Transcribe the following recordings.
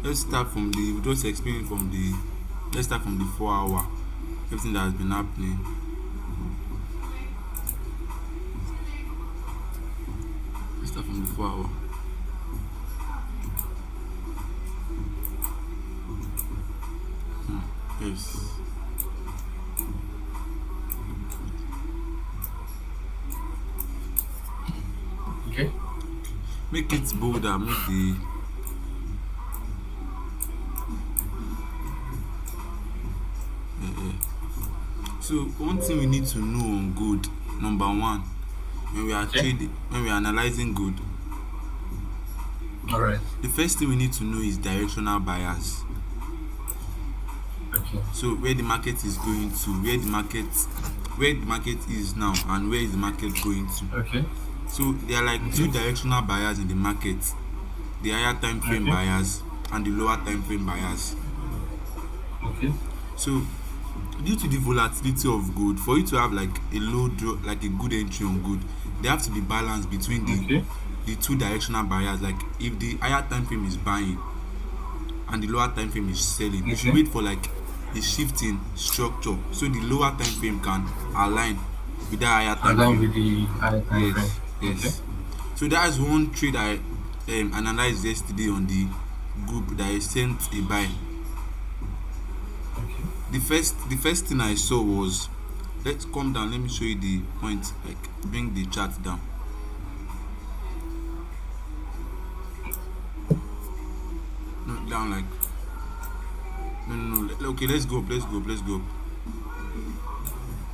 Let's start from the. We just explain from the. Let's start from the 4 hour. Everything that has been happening. Let's start from the 4 hour. Yes. Okay. Make it bolder. Make the. So one thing we need to know on gold. Number one, when we are Okay. trading, when we are analyzing gold, All right. the first thing we need to know is directional bias. Okay. So where the market is going to, where the market is now, and where is the market going to. Okay. So there are like two Okay. directional bias in the market: the higher time frame Okay. bias and the lower time frame bias. Okay. So due to the volatility of gold, for you to have like a low draw, like a good entry on gold, there have to be balance between Okay. the two directional bias. Like if the higher time frame is buying and the lower time frame is selling, you should Okay. wait for like a shifting structure so the lower time frame can align with that higher time Align frame. with the high time frame. Yes, Okay. yes. So that is one trade I analyzed yesterday on the group that I sent a buy. Okay. The first thing I saw was, let's come down. Let me show you the point. Like bring the chart down. No, down like no. Okay, let's go up. Let's go up. Let's go up.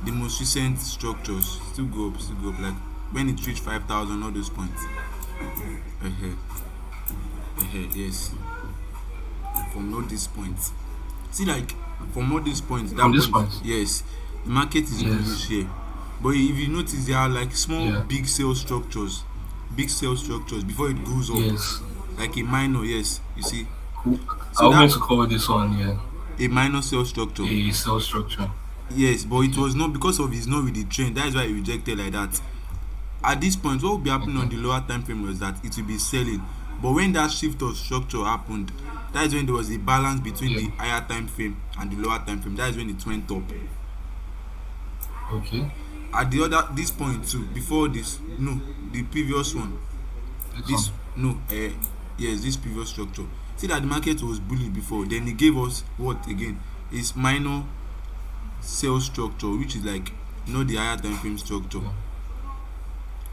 The most recent structures still go up. Still go up. Like when it reached 5,000, all those points. Uh-huh. Yes. From all these points. See, like from all these points, From that this point, point. yes, the market is Yes. bullish here. But if you notice, there are like small, Yeah. big sell structures before it goes up, Yes. like a minor. Yes, you see. Cool. So I'm going that to call this one, yeah, a minor sell structure. a cell structure. Yes, but it Okay. was not because of his not with the trend. That is why he rejected like that. At this point, what will be happening on Okay. the lower time frame was that it will be selling. But when that shift of structure happened, that is when there was a balance between Yeah. the higher time frame and the lower time frame. That is when it went up. Okay. At the other this point too, before this, no, the previous one, This one. this no, yes, this previous structure. See that the market was bullish before, then it gave us what again? Is minor sell structure, which is like the higher time frame structure Yeah.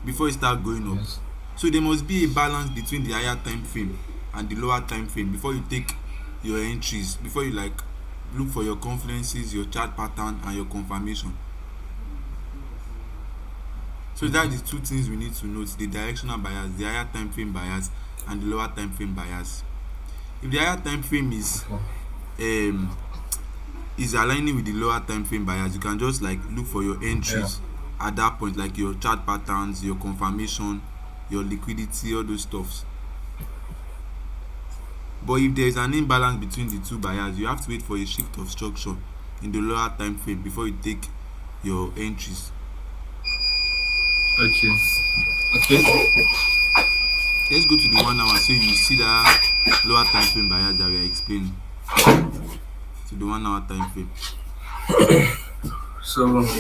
before it start going up. Yes. So there must be a balance between the higher time frame and the lower time frame before you take your entries, before you like look for your confluences, your chart pattern, and your confirmation. So Okay. that's the two things we need to note: the directional bias, the higher time frame bias, and the lower time frame bias. If the higher time frame Okay. um is aligning with the lower time frame bias, you can just like look for your Yeah. entries at that point, like your chart patterns, your confirmation, your liquidity, all those stuffs. But if there is an imbalance between the two bias, you have to wait for a shift of structure in the lower time frame before you take your entries. Okay. let's Okay. let's go to the 1 hour so you see that lower time frame bias that we are explaining. To the 1 hour time frame. So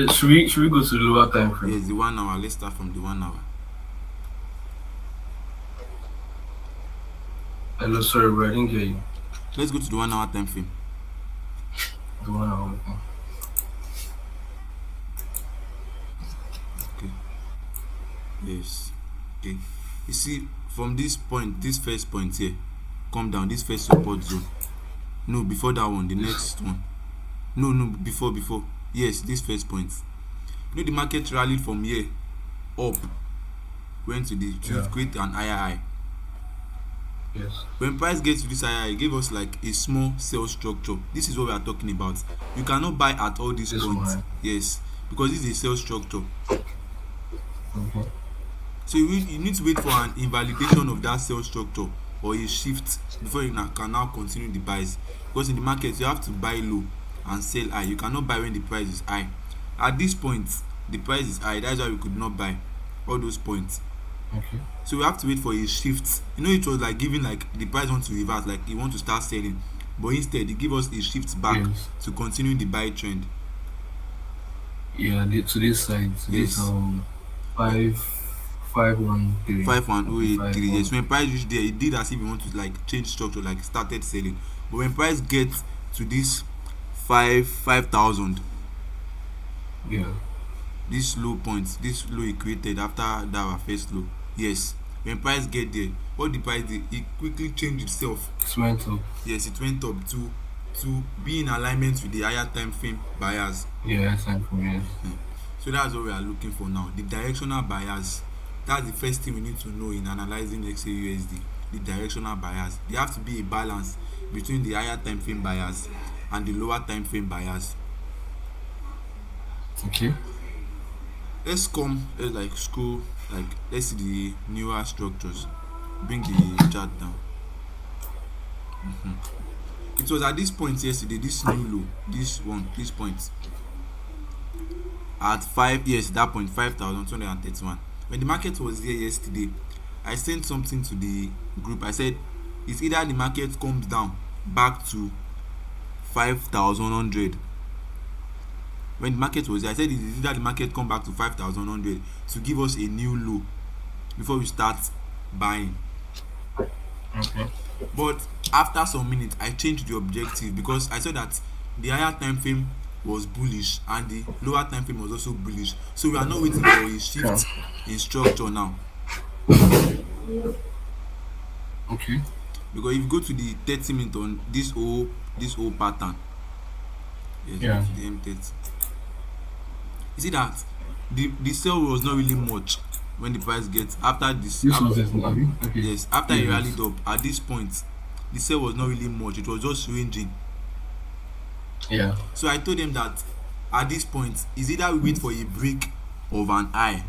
should we go to the lower time frame? Yes, the 1 hour. Let's start from the 1 hour. Hello, sorry, bro, I didn't get you. Let's go to the 1 hour time frame. The one hour. Okay. Okay. Yes. Okay. You see, from this point, this first point here, come down, this first support zone. No, before that one, the This. next one. No, before. Yes, this first point. The market rallied from here up, went to Yeah. create an higher high. Yes. When price gets to this higher high, it gave us like a small sell structure. This is what we are talking about. You cannot buy at all these This points. one. Yes, because this is a sell structure. Okay. So you need to wait for an invalidation of that sell structure or a shift before you can now continue the buys. Because in the market, you have to buy low and sell high. You cannot buy when the price is high. At this point, the price is high. That's why we could not buy all those points. Okay. So we have to wait for a shift. It was like giving like the price want to reverse, like you want to start selling, but instead it give us a shift back Yes. to continue the buy trend. Yeah. To this side, to this Yes, 5 5 1 3. 51083. Five Yes, one. when price reach there, it did as if you want to like change structure, like started selling. But when price gets to this 5,000, Yeah. this low point, this low it created after that our first low. Yes, when price get there, what the price did, it quickly changed itself. It went up. Yes, it went up to be in alignment with the higher time frame buyers. Yeah. Time for yes. So that's what we are looking for now. The directional buyers. That's the first thing we need to know in analyzing XAUUSD. The directional buyers. There have to be a balance between the higher time frame buyers and the lower time frame buyers. Okay. Let's like scroll, like let's see the newer structures. Bring the chart down. It was at this point yesterday, this new low, this point at 5, yes, that point 5,231. When the market was there yesterday, I sent something to the group. I said it's either the market comes down back to 5,100. When the market was there, I said it's either the market come back to 5,100 to give us a new low before we start buying. Okay. But after some minutes, I changed the objective because I saw that the higher time frame was bullish and the lower time frame was also bullish. So we are not waiting for a Yeah. shift in structure now. Okay. Because if you go to the 30 minute on this whole pattern, yes, go Yeah. to the M30. You see that the sell was not really much when the price gets after this. This was it, Navi. Okay. Yes, after it Yes. rallied up at this point, the sell was not really much. It was just ranging. Yeah. So I told them that at this point, is either we wait for a break of an eye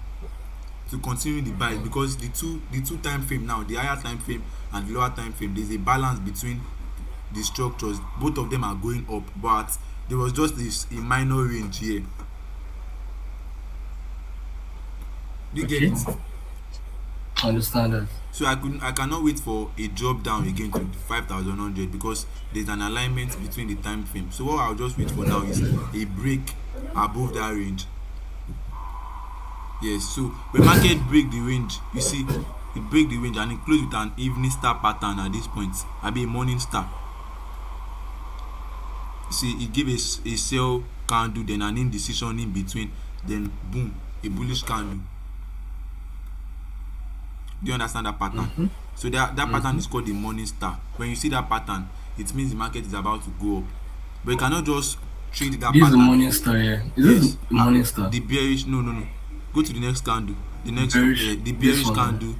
to continue the buy, because the two time frame now, the higher time frame and the lower time frame, there's a balance between the structures. Both of them are going up, but there was just a minor range here. Do you get Okay. it? Understand that. So I cannot wait for a drop down again to 5,100 because there's an alignment between the time frame. So what I'll just wait for now is a break above that range. Yes, so when market break the range, you see it break the range and it close with an evening star pattern at this point. I be a morning star. You see, it give a sell candle, then an indecision in between, then boom, a bullish candle. Do you understand that pattern? So that pattern is called the morning star. When you see that pattern, it means the market is about to go up. But you cannot just trade that This is the pattern. morning star here. Is Yes, this the morning star? the bearish. No. Go to the next candle. The next Bearish. the This bearish one. candle.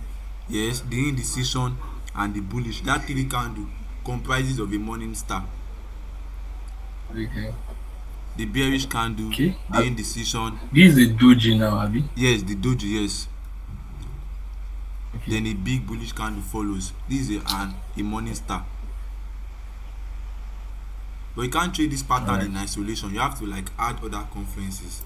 Yes, the indecision and the bullish. That three candle comprises of a morning star. Okay. The bearish candle, Okay. the indecision. This is the doji now, Abi. Yes, the doji. Yes. Okay. Then a big bullish candle follows. This is a morning star. But you can't trade this pattern Alright. in isolation. You have to like add other confluences.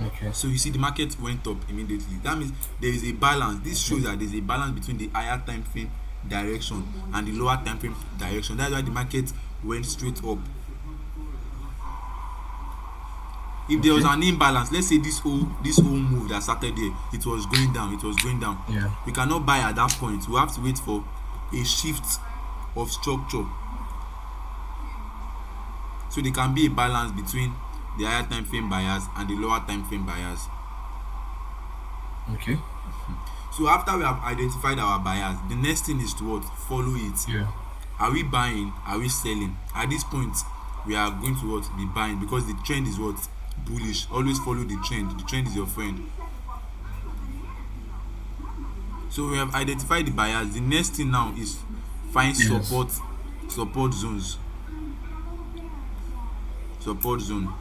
Okay. So you see the market went up immediately. That means there is a balance. This shows that there is a balance between the higher time frame direction and the lower time frame direction. That's why the market went straight up. If there was an imbalance, let's say this whole move that started there, it was going down. Yeah. We cannot buy at that point. We have to wait for a shift of structure. So there can be a balance between the higher time frame buyers and the lower time frame buyers. Okay. So after we have identified our buyers, the next thing is to what? Follow it. Yeah. Are we buying? Are we selling? At this point, we are going to what? Be buying, because the trend is what? Bullish. Always follow the trend. The trend is your friend. So we have identified the buyers. The next thing now is find Yes. support zones. Support zone.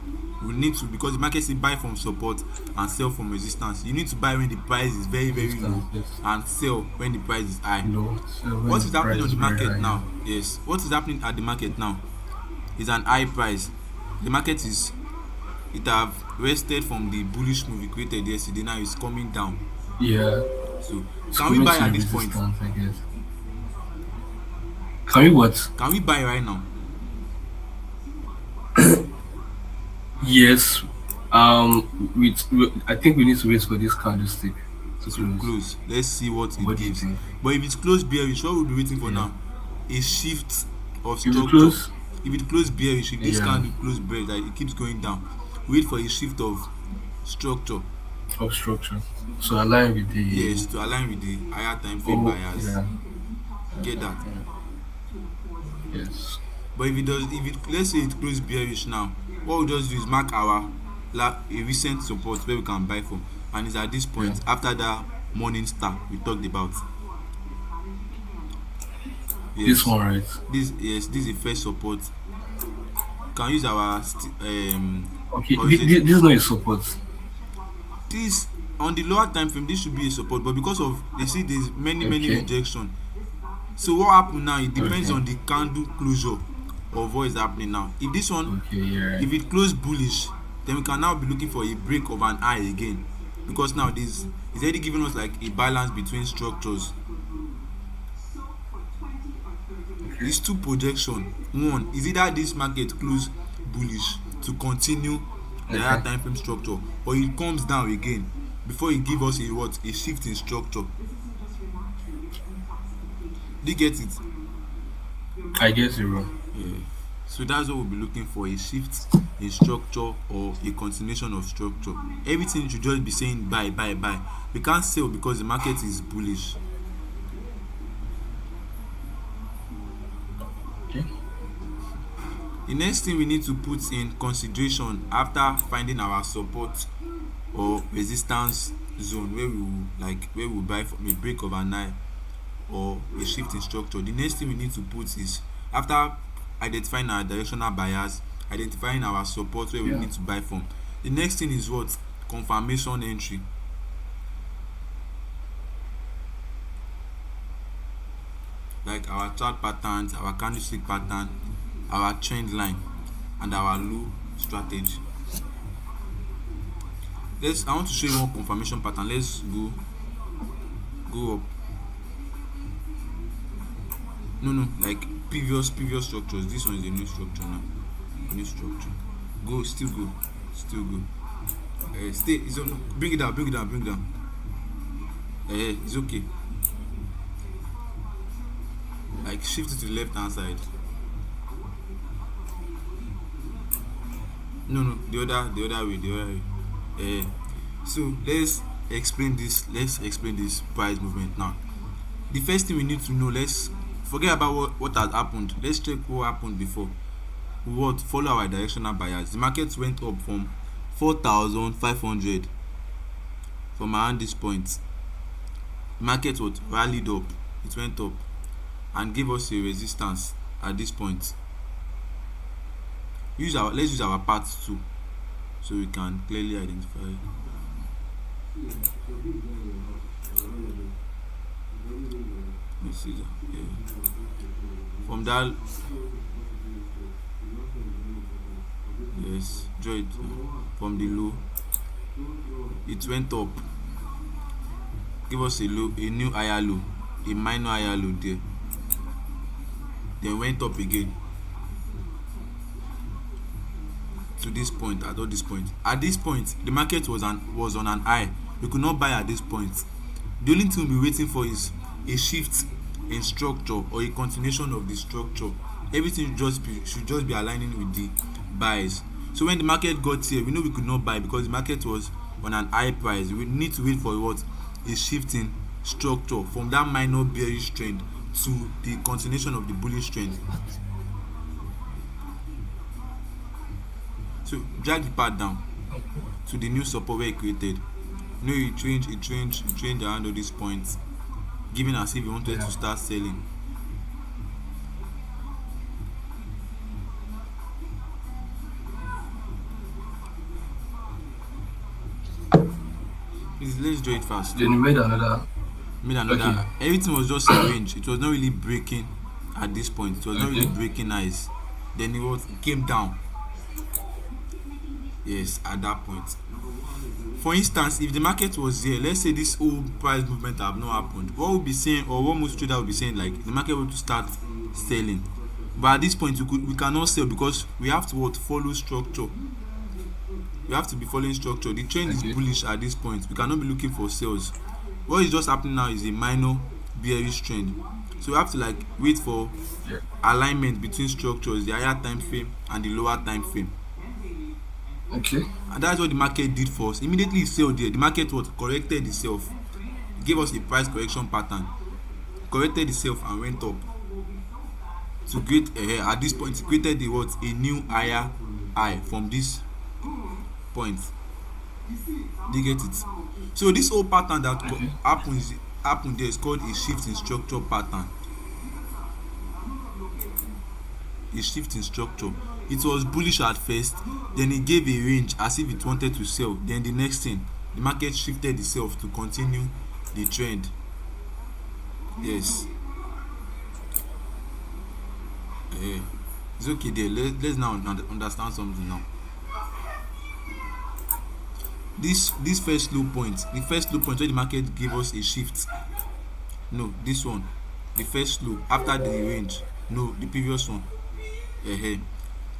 We need to, because the market say buy from support and sell from resistance. You need to buy when the price is very low, Yes. and sell when the price is high. Low. So when What is the happening price on the very market high, now? Yes, what is happening at the market now is an high price. The market it have rested from the bullish move we created yesterday. Now it's coming down. Yeah. So It's can we coming buy to at the this point? resistance, I guess. Can we what? Can we buy right now? Yes. I think we need to wait for this candlestick to To close. close. Let's see what it What do you gives. think? But if it's close bearish, what we'll be waiting for Yeah. now? A shift of If we structure. close, If it close bearish, if this yeah, candle close bearish, like it keeps going down, wait for a shift of structure. of structure. So align with the Yes, to align with the higher time frame oh bias. yeah. Get that? Yes. But if it does, if it let's say it close bearish now, what we'll just do is mark our a recent support where we can buy from, and it's at this Yeah. point after that morning star we talked about. This Yes, one right. this is a first support. Can use our Okay. or is it This is not a support. this on the lower time frame? This should be a support, but because of they see there's many Okay. rejection. So what happen now? It depends Okay. on the candle closure of what is happening now. If this one, Okay. Yeah. if it close bullish, then we can now be looking for a break of an eye again, because now this is already giving us like a balance between structures. Okay. These two projection, one is either this market close bullish to continue the higher Okay. time frame structure, or it comes down again before it give us a shift in structure. Do you get it? I guess you're wrong. Yeah. So that's what we'll be looking for, a shift in structure or a continuation of structure. Everything should just be saying buy, buy, buy. We can't sell because the market is bullish. Okay. The next thing we need to put in consideration after finding our support or resistance zone where we will buy from a break of an eye or a shift in structure. The next thing we need to put is, after identifying our directional bias, identifying our support where we Yeah. need to buy from, the next thing is what? Confirmation entry. Like our chart patterns, our candlestick pattern, our trend line, and our low strategy. I want to show you one confirmation pattern. Let's go up. No, like previous structures. This one is a new structure now. New structure. Go, still go. Stay. It's on. Bring it down. It's okay. Like shift it to the left hand side. No, the other way. So let's explain this price movement now. The first thing we need to know, let's forget about what has happened. Let's check what happened before. What follow our directional bias. The market went up from 4,500 from around this point. The market what rallied up. It went up and gave us a resistance at this point. Let's use our path 2 so we can clearly identify. Let's see that. Yeah. From that, yes, draw it from the low. It went up, give us a new higher low, a minor higher low there. Then went up again to this point. At this point, the market was on an high. We could not buy at this point. The only thing we'll be waiting for is a shift in structure or a continuation of the structure. Everything should just be aligning with the buys. So when the market got here, we know we could not buy because the market was on an high price. We need to wait for what? A shift in structure from that minor bearish trend to the continuation of the bullish trend. So drag the path down to the new support where it created. You know, it changed around all these points, giving as if you wanted to start selling. Please, let's do it fast. Then you made another. Okay. Everything was just a range. It was not really breaking at this point. It was not really Okay. breaking ice. Then it came down. Yes, at that point. For instance, if the market was here, let's say this whole price movement have not happened, what we'll be saying, or what most traders will be saying, like the market will to start selling. But at this point, we cannot sell because we have to what, follow structure. We have to be following structure. The trend is Okay. bullish at this point. We cannot be looking for sales. What is just happening now is a minor bearish trend. So we have to like wait for Yeah. alignment between structures, the higher time frame and the lower time frame. Okay. And that's what the market did for us. Immediately it sold there, the market what, corrected itself, gave us a price correction pattern, corrected itself and went up to create at this point it created the what, a new higher high from this point. Do you get it? So this whole pattern that Okay. happened there is called a shift in structure pattern. A shift in structure. It was bullish at first, then it gave a range as if it wanted to sell. Then the next thing, the market shifted itself to continue the trend. Yes. Eh, it's okay there. Let's now understand something now. This first low point, the first low point where the market gave us a shift. No, this one. The first low after the range. No, the previous one. uh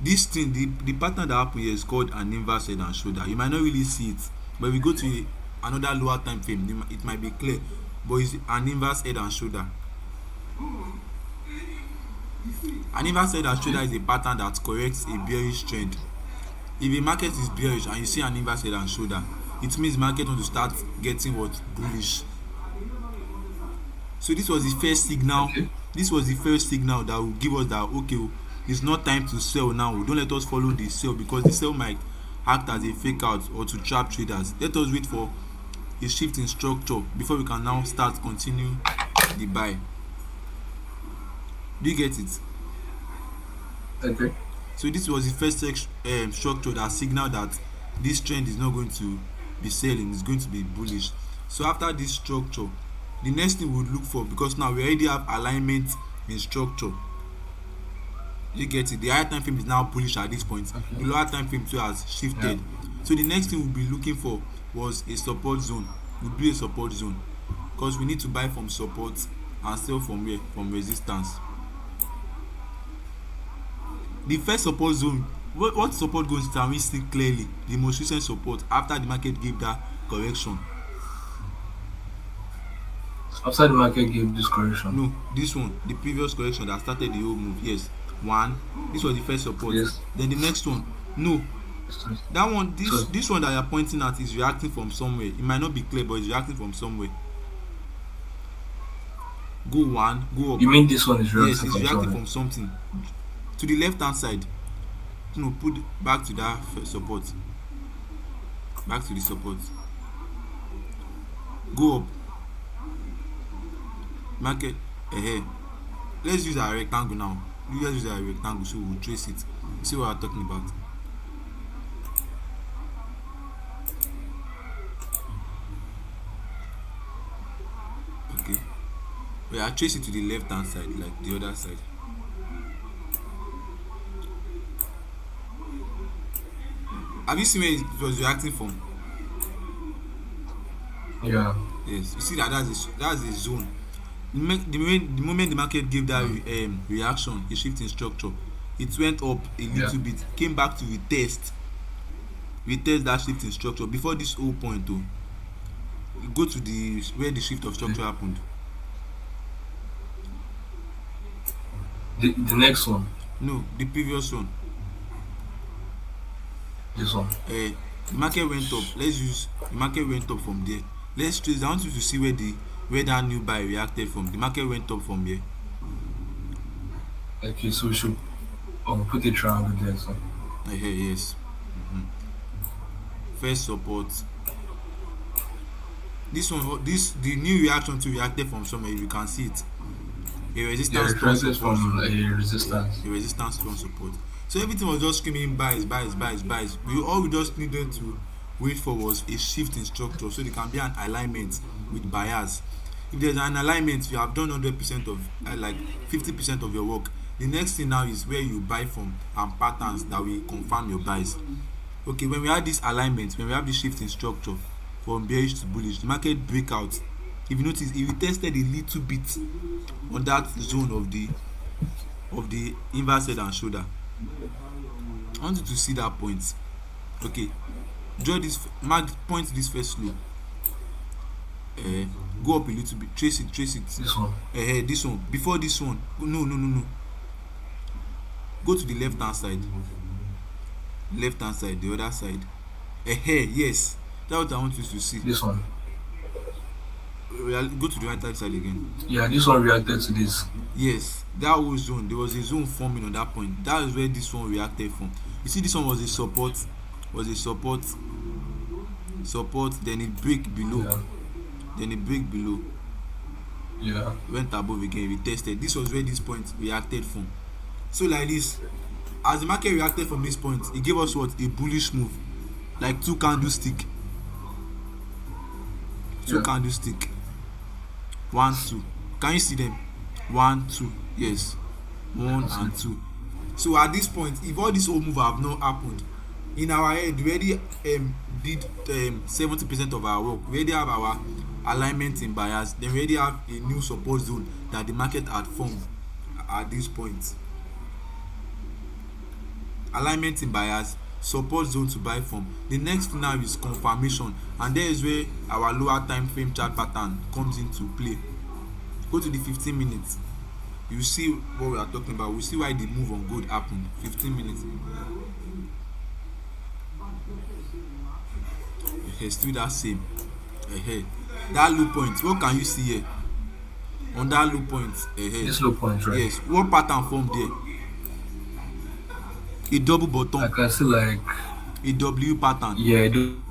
This thing, the pattern that happen here is called an inverse head and shoulder. You might not really see it, but if we go to another lower time frame, it might be clear, but it's an inverse head and shoulder. An inverse head and shoulder is a pattern that corrects a bearish trend. If a market is bearish and you see an inverse head and shoulder, it means market want to start getting what, bullish. So this was the first signal. Okay. This was the first signal that will give us that, okay, it's not time to sell now. Don't let us follow the sell because the sell might act as a fake out or to trap traders. Let us wait for a shift in structure before we can now start continue the buy. Do you get it? Okay. So this was the first structure that signal that this trend is not going to be selling, it's going to be bullish. So after this structure, the next thing we would look for, because now we already have alignment in structure. You get it? The higher time frame is now bullish at this point. Okay. The lower time frame too has Yeah. shifted. So the next thing we'll be looking for was a support zone. Would be a support zone, because we need to buy from support and sell from where? From resistance. The first support zone, what support zones can we see clearly? The most recent support after the market gave that correction. After the market gave this correction. No, this one, the previous correction that started the whole move. Yes, one. This was the first support. Yes. Then the next one, no, So, that one, so this one that you're pointing at is reacting from somewhere. It might not be clear, but it's reacting from somewhere. Go one, go up. you mean this one is Yes, reacting it's from reacting somewhere? from something. To the left hand side. No, put back to that first support. Back to the support. Go up. Market ahead. Let's use our rectangle now. Let's use our rectangle so we'll trace it. See what I'm talking about. Okay. We are trace it to the left hand side, like the other side. Have you seen where it was reacting from? Yeah. Yes. You see that that's a zone. The moment the market gave that reaction, a shift in structure, it went up a Yeah. little bit, came back to retest that shift in structure before this whole point though. Go to the where the shift of structure happened. The next one. No, the previous one. This one. The market went up. Let's use the market went up from there. Let's trace. I want you to see where that new buy reacted from. The market went up from here. Okay, so we should put a triangle there. So Yes. First support. This one, the new reaction to reacted from somewhere. You can see it. A yeah, resistance it strong rises support. from a resistance. A resistance strong support. So everything was just screaming buys, buys, buys, buys. We just needed to wait for was a shift in structure so there can be an alignment with buyers. If there's an alignment, you have done 100% of like 50% of your work. The next thing now is where you buy from and patterns that will confirm your buys. Okay, when we had this alignment, when we have this shift in structure from bearish to bullish, the market breakout. If you notice, if we tested a little bit on that zone of the inverse head and shoulder, I want you to see that point. Okay, draw this, mark, point this first low. Go up a little bit, trace it. This one. This one. Before this one, no. Go to the left hand side. The other side. Yes, that's what I want you to see. This one. Go to the right hand side again. Yeah, this one reacted to this. Yes, that whole zone, there was a zone forming on that point. That is where this one reacted from. You see, this one was a support, then it break below. Yeah. Then it break below. Yeah. Went above again, we tested. This was where this point reacted from. So like this, as the market reacted from this point, it gave us what? A bullish move. Like two candlestick. Candlestick. 1, 2. Can you see them? 1, 2. Yes. 1 and 2. So at this point, if all this whole move have not happened, in our head, we already did 70% of our work. We already have our alignment in bias. Then we already have a new support zone that the market had formed at this point. Alignment in bias, support zone to buy from. The next thing now is confirmation, and there is where our lower time frame chart pattern comes into play. Go to the 15 minutes. You see what we are talking about. We see why the move on gold happened. 15 minutes. Still that same. That low point. What can you see here? On that low point. This low point, right? Yes. What pattern formed there? A double bottom. I can see like a W pattern. Yeah,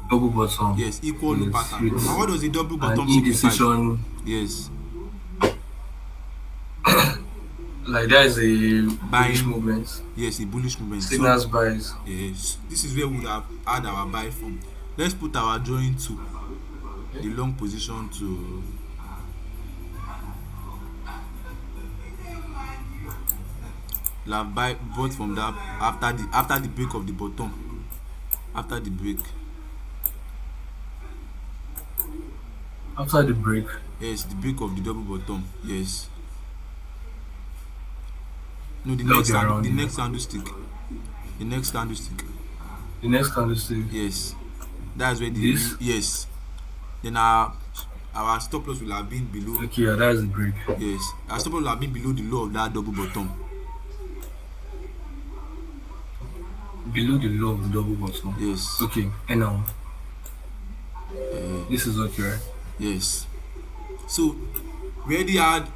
double bottom. Yes, equal low pattern. And what does a double bottom signify? Indecision. Yes. Like that is a bullish buying movement. Yes, a bullish movement. Signals buys. Yes, this is where we would have had our buy from. Let's put our drawing to the long position to buy bought from that after the break of the bottom. After the break. After the break. Yes, the break of the double bottom. Yes. No, the next candlestick. The next candlestick. Yes. That's where this? Yes. Then our stop loss will have been below. Okay, yeah, that's the break. Yes. Our stop loss will have been below the low of that double bottom. Below the low of the double bottom. Yes. Okay, and now this is okay, right? Yes. So we already had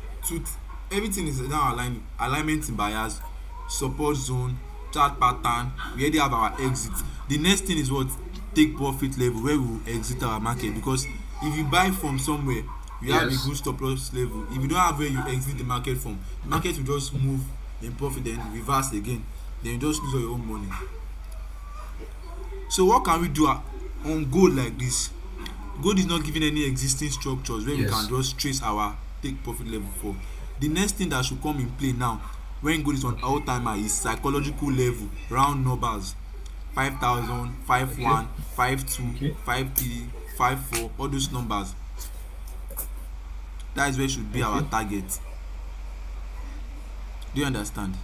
everything is now alignment in bias, support zone, chart pattern. We already have our exit. The next thing is what? Take profit level, where we will exit our market, because if you buy from somewhere, you have a good stop loss level. If you don't have where you exit the market from, the market will just move in profit, then reverse again, then you just lose all your own money. So what can we do on gold like this? Gold is not giving any existing structures where we can just trace our take profit level for. The next thing that should come in play now when gold is on all-time high is psychological level, round numbers, 5,000, 5,1, 5,2, 5,3, 5,4, all those numbers. That is where should be our target. Do you understand?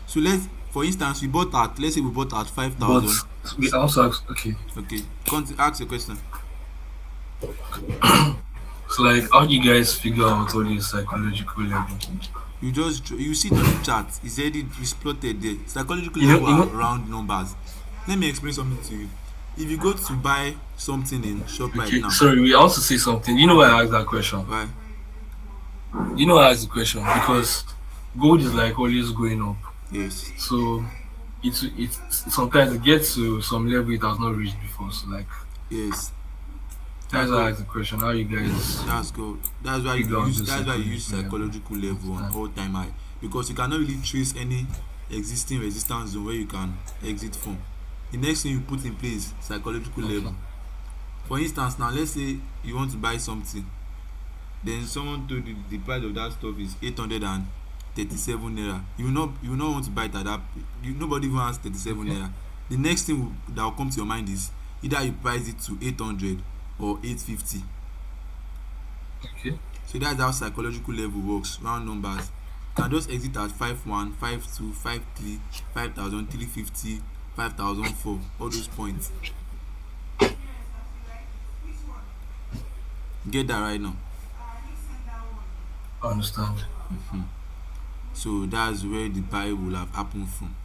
So for instance, let's say we bought at 5,000. We also ask, okay. Ask a question. So like, how do you guys figure out all this psychological level? You see it on the chart. It's already plotted there. Psychological level are round numbers. Let me explain something to you. If you go to buy something in shop right now. Sorry, we also say something. You know why I asked that question? Why? You know why I asked the question? Because gold is like always going up. Yes. So it's sometimes it gets to some level it has not reached before. So like. Yes. That's why I asked the question. How you guys? That's good. That's why you use psychological level on all-time high, because you cannot really trace any existing resistance zone where you can exit from. The next thing you put in place is psychological level. For instance, now let's say you want to buy something, then someone told you the price of that stuff is 37 naira. You will not want to buy it at that. Nobody even has 37 Okay. naira. The next thing that will come to your mind is either you price it to 800 or 850. Okay. So that's how psychological level works. Round numbers. You can just exit at 5-1, 5-2, 5-3, 5,000, 350, 5,004. All those points. Get that right now. I understand. So that's where the buy will have happened from.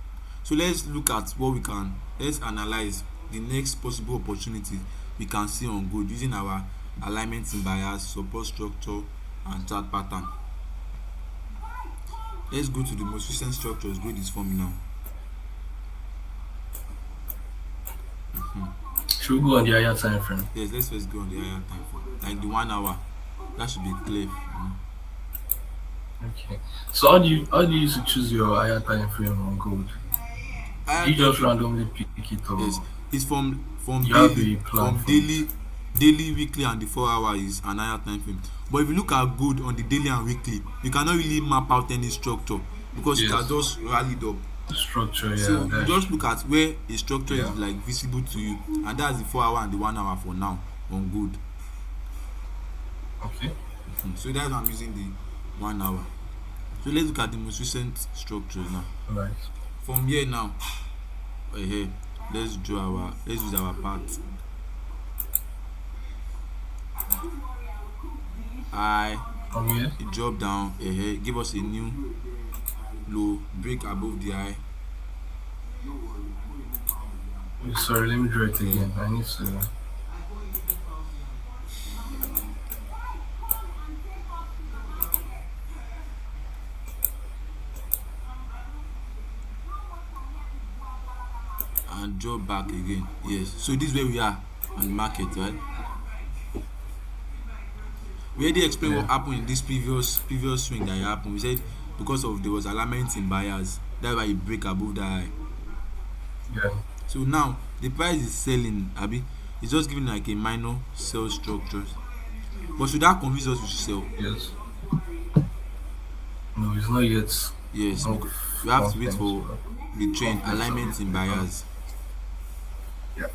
So let's look at let's analyze the next possible opportunity we can see on gold using our alignment in bias, support structure, and chart pattern. Let's go to the most recent structures gold is forming now. Should we go on the higher time frame? Yes, let's first go on the higher time frame, like the 1 hour. That should be clear. Okay. So how do you used to choose your higher time frame on gold? Higher Do you time just frame, randomly pick it, yes, or it's from you have daily, a plan for it? daily, weekly, and the 4 hour is an higher time frame. But if you look at gold on the daily and weekly, you cannot really map out any structure because it has Yes. just rallied up. Structure, yeah, So you that's just true. look at where a structure is Yeah. like visible to you, and that's the 4 hour and the 1 hour for now on gold. Okay. So that's why I'm using the 1 hour. So let's look at the most recent structures now. Right. From here now, here, let's use our part. I From here. drop down, give us a new low, break above the high, Sorry, let me draw it again. I need to. and drop back again. Yes. So this is where we are on the market, right? We already explained what Yeah. happened in this previous swing that happened. We said because of there was alignment in buyers, that's why it break above the high. Yeah. So now the price is selling, Abi. It's just giving like a minor sell structure. But should that convince us to sell? Yes. No, it's not yet Yes, because we enough have to wait content. for the trend Confidence of alignment it in become. buyers. Yeah.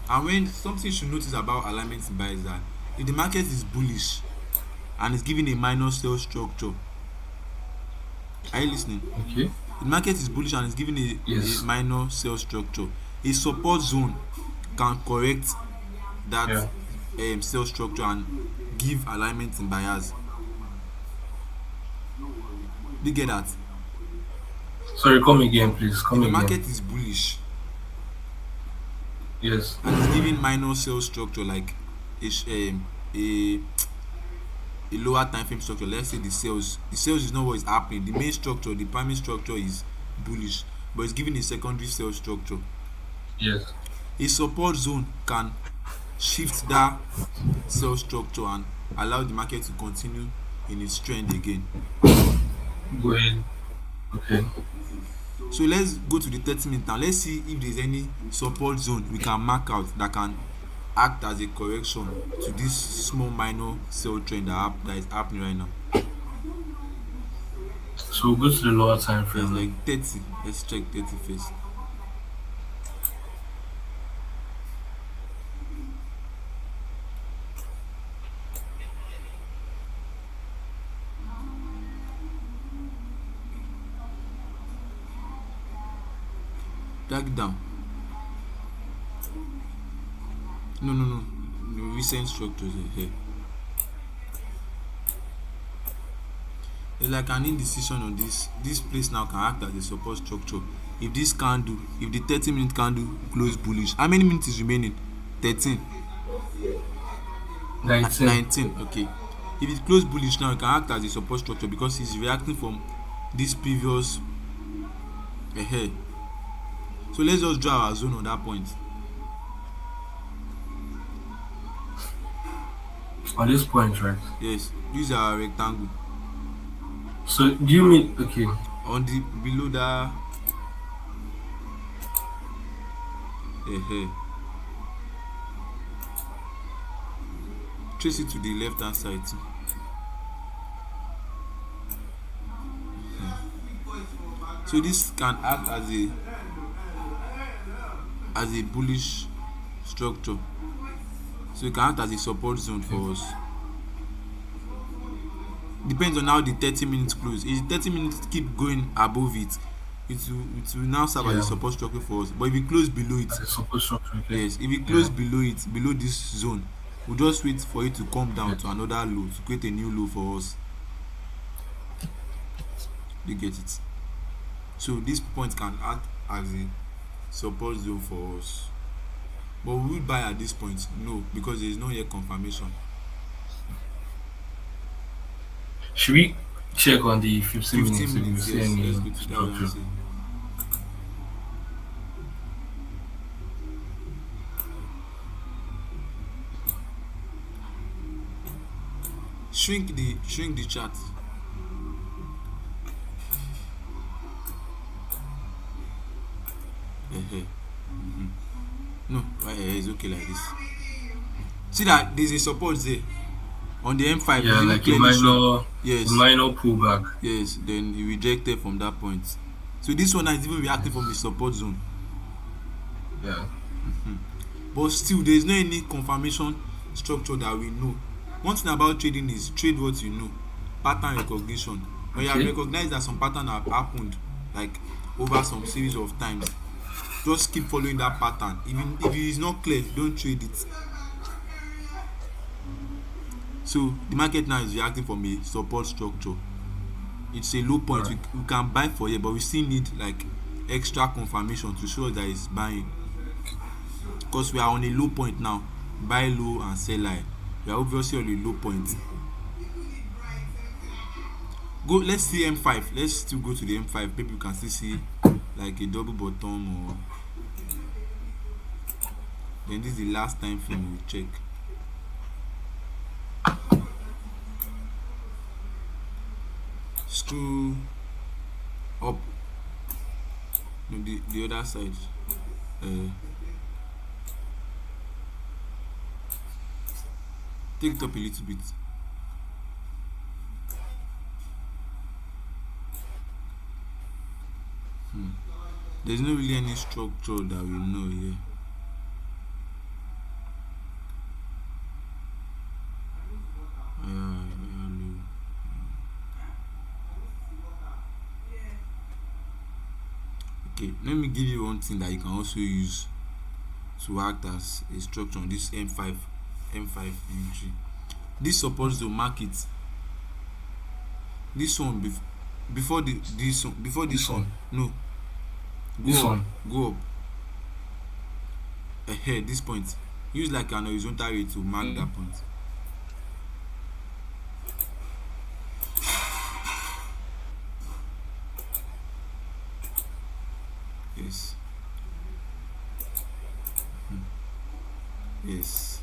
And when something you should notice about alignment in buyers is that if the market is bullish and it's giving a minor sell structure, are you listening? Okay. The market is bullish and it's giving a Yes. minor sell structure. A support zone can correct that Yeah. sell structure and give alignment in buyers. Do you get that? Sorry, come again, please. If Come the again. market is bullish Yes. and it's giving minor sell structure like a a lower time frame structure, let's say the sales is not what is happening. The main structure, the primary structure is bullish, but it's giving a secondary sell structure. Yes. A support zone can shift that sell structure and allow the market to continue in its trend again. Go ahead. Okay. So let's go to the 30 minute now. Let's see if there's any support zone we can mark out that can act as a correction to this small minor sell trend that is happening right now. So we'll go to the lower time Yes, frame now. like 30. Let's check 30 first. Drag it down. No. The recent structures here. There's like an indecision on this. This place now can act as a support structure. If the 30 minute candle close bullish, how many minutes is remaining? 13. 19. 19. Okay. If it close bullish now, it can act as a support structure because it's reacting from this previous ahead. So let's just draw our zone on that point. On this point, right? Yes. Use our rectangle So do you mean okay? on the below that ahead. Trace it to the left hand side too. So this can act as a bullish structure. So it can act as a support zone Okay. for us. Depends on how the 30 minutes close. If the 30 minutes keep going above it, it will now serve as a Yeah. support structure for us. But if it close below it, As a support structure. Okay. yes, if it close Yeah. below it, below this zone, we'll just wait for it to come down Okay. to another low to create a new low for us. You get it? So this point can act as a support zone for us. But we will buy at this point? No, because there is no yet confirmation. Should we check on the 15 15 minutes if you minutes, see yes. Let's any go to that one and structure? see. Shrink the chart. Uh-huh. No, right here is okay like this. See that there's a support there on the M5. It's Yeah, even like a clearly shown. Yes, minor pullback. yes. Then he rejected from that point. So this one now is even reacting from the support zone. Yeah. But still, there is no any confirmation structure that we know. One thing about trading is trade what you know. Pattern recognition. When you have Okay. recognized that some pattern have happened, like over some series of times, just keep following that pattern. Even if it is not clear, don't trade it. So the market now is reacting from a support structure. It's a low All point. right. We can buy for here, but we still need like extra confirmation to show us that it's buying. Because we are on a low point now. Buy low and sell high. We are obviously on a low point. Go. Let's see M5. Let's still go to the M5. Maybe you can still see like a double bottom, or then this is the last time frame we check. Screw up. No, the other side. Uh, take it up a little bit. There's no really any structure that we know here. Okay, let me give you one thing that you can also use to act as a structure on this M5 entry. This supports the market. This one before this This one. one. No, This go up, one. go up ahead. This point, use like an horizontal ray to mark that point. Yes. Yes.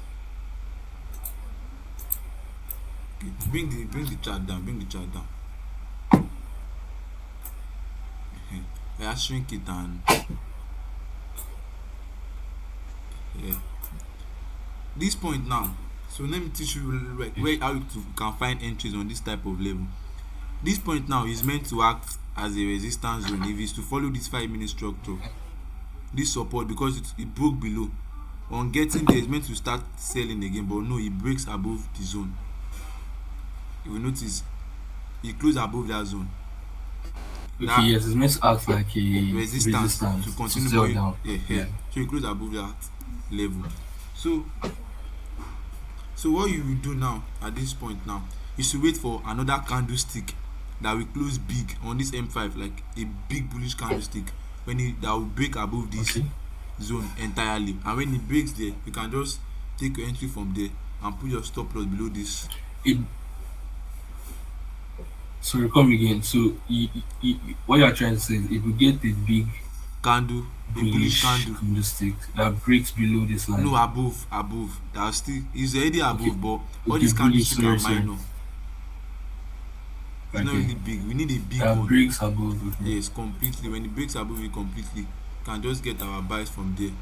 Okay. Bring the chart down. Bring the chart down. Yeah, shrink it and yeah. This point now. So let me teach you where how you can find entries on this type of level. This point now is meant to act as a resistance zone if it's to follow this 5-minute structure. This support, because it broke below. On getting there, it's meant to start selling again, but no, it breaks above the zone. If you notice, it closed above that zone. Okay, That yes, it's meant to act like a resistance to resistance to continue sell going. down. Yeah, yeah. Yeah. So it closed above that level. So what you will do now at this point now is to wait for another candlestick that will close big on this M5, like a big bullish candlestick, that will break above this Okay. zone entirely. And when it breaks there, you can just take your entry from there and put your stop loss below this. It, so you come again. So what you're trying to say is if we get a big Candle, a bullish bullish candle. candlestick that breaks below this line. No, above. That's still is already Okay. above, but all Okay, these bullish, candlesticks are sorry. minor. It's not Okay. really big. We need a big That one. breaks above. Okay. Yes, completely. When it breaks above it completely, can just get our buys from there.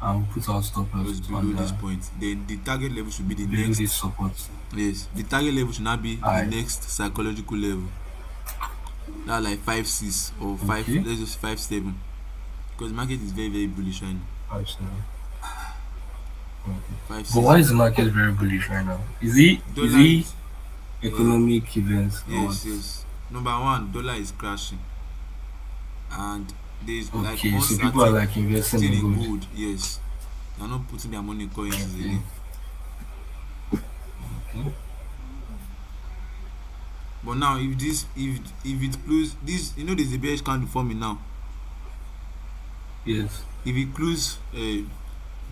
And we put our stop Just loss below on this the point. Then the target level should be the below next. this support. Yes, the target level should not be the Alright. next psychological level. That's like 5.6 or five. Okay. Let's just 5.7 because the market is very very bullish right now. I see. Okay. Five But six. why is the market very bullish right now? Is Dollar it is economic events or yes, what? yes. Number one, dollar is crashing, and there's like Okay, so people are like investing uncertainty in in gold. gold. Yes, they're not putting their money in currencies Okay. again. Okay. But now, if it close this, there's a bearish candle forming now. Yes. If it close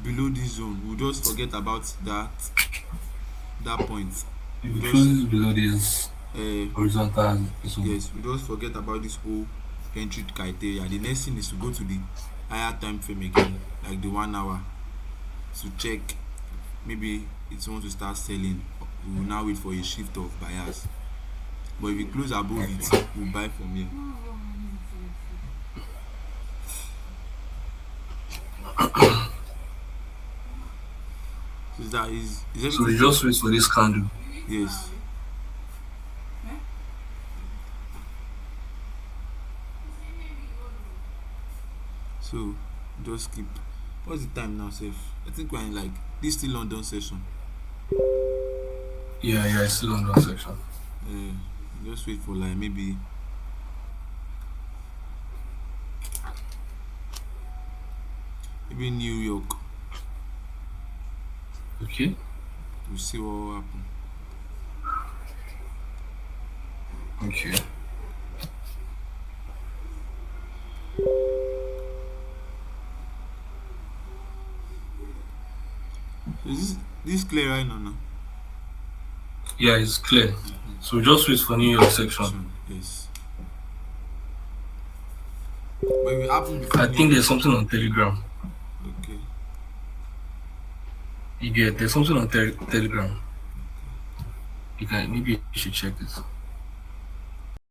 below this zone, we'll just forget about that point. If We it just closes below this uh, horizontal zone. yes, we just forget about this whole entry criteria. The next thing is to go to the higher time frame again, like the 1 hour, to check maybe it wants to start selling. We will now wait for a shift of buyers. But if we close above it, Okay. we'll buy from here. So is So everything you clear? just wait for this candle. Yes. So just keep. What's the time now, safe? I think we're in like this still London session. Yeah, yeah, it's still on that section. Uh, just wait for like maybe New York. Okay. We'll see what will happen. Okay. So is this clear right now? Yeah, it's clear. So just wait for New York section. Session, yes. But it will happen before I New think York. there's something on Telegram. Okay. You get there's something on Telegram. You can maybe you should check this.